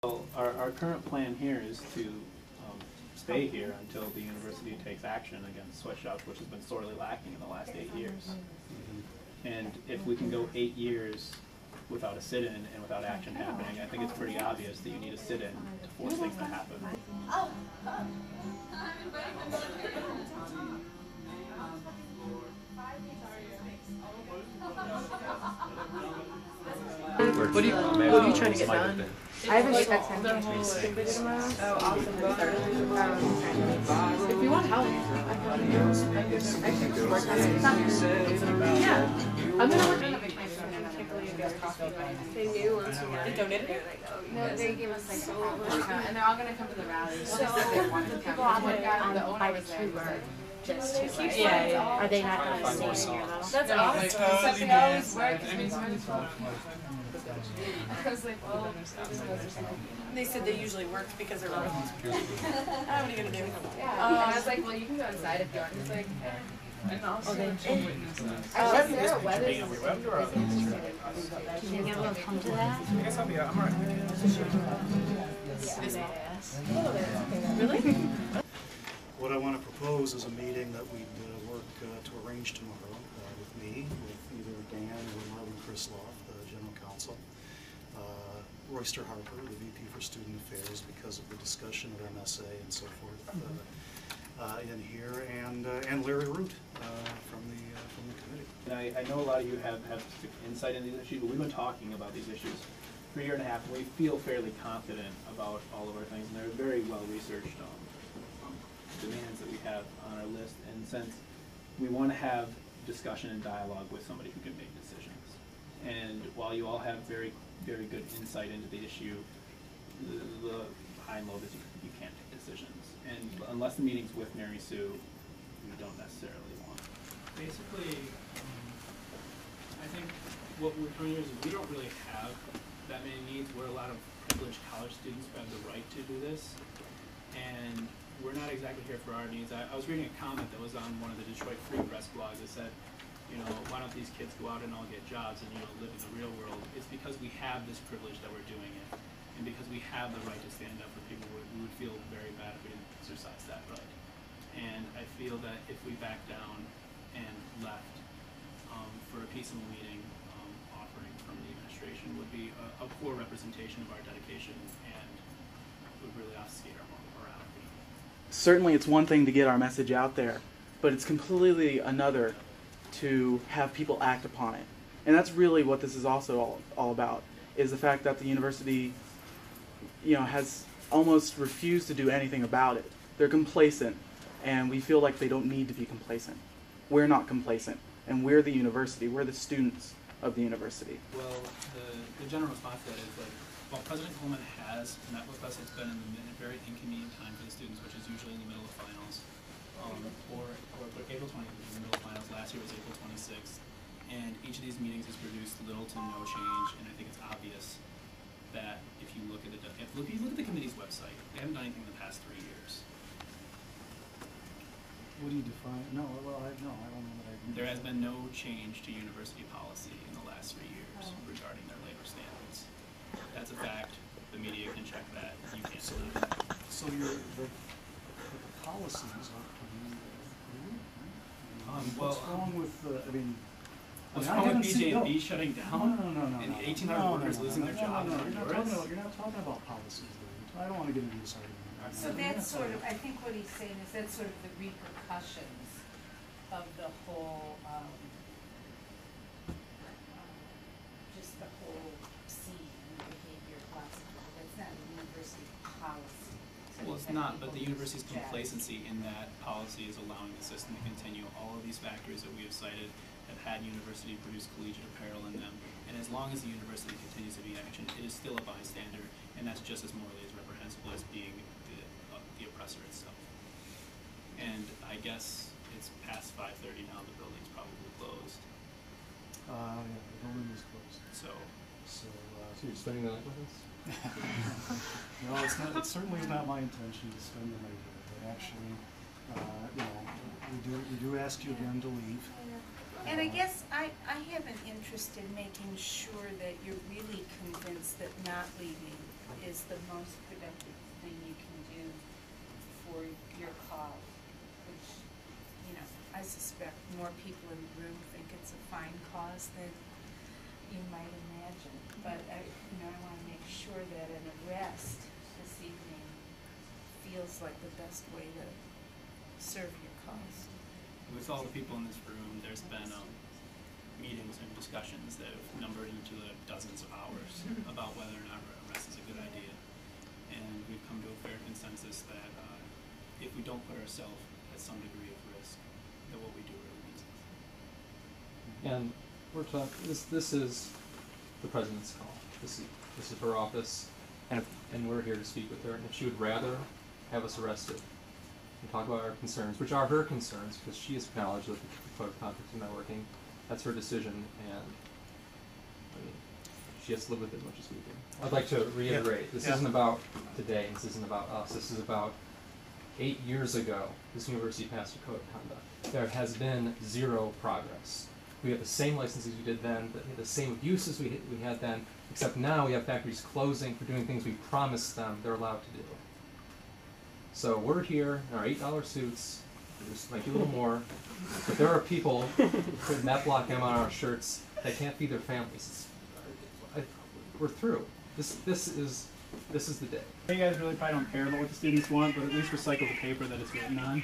Well, our current plan here is to stay here until the university takes action against sweatshops, which has been sorely lacking in the last 8 years. And if we can go 8 years without a sit-in and without action happening, I think it's pretty obvious that you need a sit-in to force things to happen. What are you trying to get done? I haven't got time to video tomorrow. Oh, awesome. If you want help, I can work on it. Yeah. I'm gonna work on it. They knew once we got it. They donated it? No, they gave us like a and they're all gonna come to the rally. So they wanted to come. The owner was there. Just to are they not going to stay in here though? That's awesome. Except they always work. I was like, well, they said they usually work because they're working. What are you going to do? Yeah. I was like, well, you can go inside if you want. He's like, and also, there are weather. Can you get able to come to that? I guess I'll be out. I'm alright. Really? What I want to propose is a meeting that we'd work to arrange tomorrow with me, with either Dan or Marvin Krisloff, the General Counsel, Royster Harper, the VP for Student Affairs, because of the discussion of MSA and so forth in here, and Larry Root from the committee. And I know a lot of you have insight into these issues, but we've been talking about these issues for a year and a half, and we feel fairly confident about all of our things, and they're very well researched demands that we have on our list. And since we want to have discussion and dialogue with somebody who can make decisions, and while you all have very, very good insight into the issue, the high and low is you can't make decisions. And unless the meeting's with Mary Sue, we don't necessarily want. Basically, I think what we're trying to do is we don't really have that many needs. We're a lot of privileged college students who have the right to do this, and we're not exactly here for our needs. I was reading a comment that was on one of the Detroit Free Press blogs that said, you know, why don't these kids go out and all get jobs and, you know, live in the real world? It's because we have this privilege that we're doing it, and because we have the right to stand up for people. We would feel very bad if we didn't exercise that right. And I feel that if we back down and left for a peaceful meeting offering from the administration would be a poor representation of our dedication and would really obfuscate our morale. Certainly it's one thing to get our message out there, but it's completely another to have people act upon it. And that's really what this is also all about, is the fact that the university, you know, has almost refused to do anything about it. They're complacent, and we feel like they don't need to be complacent. We're not complacent, and we're the university. We're the students of the university. Well, the general response to that is, like, while President Coleman has met with us, it's been in a very inconvenient time for the students, which is usually in the middle of finals, or April 20th was in the middle of finals. Last year was April 26th, and each of these meetings has produced little to no change. And I think it's obvious that if you look at the committee's website, they haven't done anything in the past 3 years. What do you define? No, well, I don't know what I mean. There has been no change to university policy in the last 3 years regarding their labor standards. That's a fact. The media can check that. You can't. So the policies are pretty good, right? What's wrong with I mean, what's wrong with BJ&B shutting down? No. And 1,800 workers losing their jobs? You're not talking about policies, though. I don't want to get into this argument. So that's sort of, I think what he's saying is that's sort of the repercussions of the whole, just the whole scene and behavior classified. That's not a university policy. So Well, it's not, but the university's complacency in that policy is allowing the system to continue. All of these factors that we have cited have had university produce collegiate apparel in them, and as long as the university continues to be in action, it is still a bystander, and that's just as morally as reprehensible as being the oppressor itself. And I guess it's past 5:30 now. The building's probably closed. Yeah, the building is closed. So you're spending the night with us? No, it's not. It certainly is not my intention to spend the night here. But actually, you know, we do ask you again to leave. And I guess I have an interest in making sure that you're really convinced that not leaving is the most productive thing you can do for your cause, which, you know, I suspect more people in the room think it's a fine cause than you might imagine. But I want to make sure that an arrest this evening feels like the best way to serve your cause. With all the people in this room, there's been meetings and discussions that have numbered into the dozens of hours about whether or not arrest is a good idea. And we've come to a fair consensus that if we don't put ourselves at some degree of risk, that what we do really means nothing. And we're talking. This is the president's call. This is her office, and we're here to speak with her. And if she would rather have us arrested and talk about our concerns, which are her concerns, because she has acknowledged that the code of conduct is not working, that's her decision, and I mean, she has to live with it as much as we do. I'd like to reiterate, this isn't about today, this isn't about us, this is about 8 years ago, this university passed a code of conduct. There has been zero progress. We have the same licenses we did then, the same abuses we had then, except now we have factories closing for doing things we promised them they're allowed to do. So we're here in our $8 suits, this might be a little more, but there are people putting that block M on our shirts that can't feed their families. We're through. This is the day. You guys really probably don't care about what the students want, but at least recycle the paper that it's written on.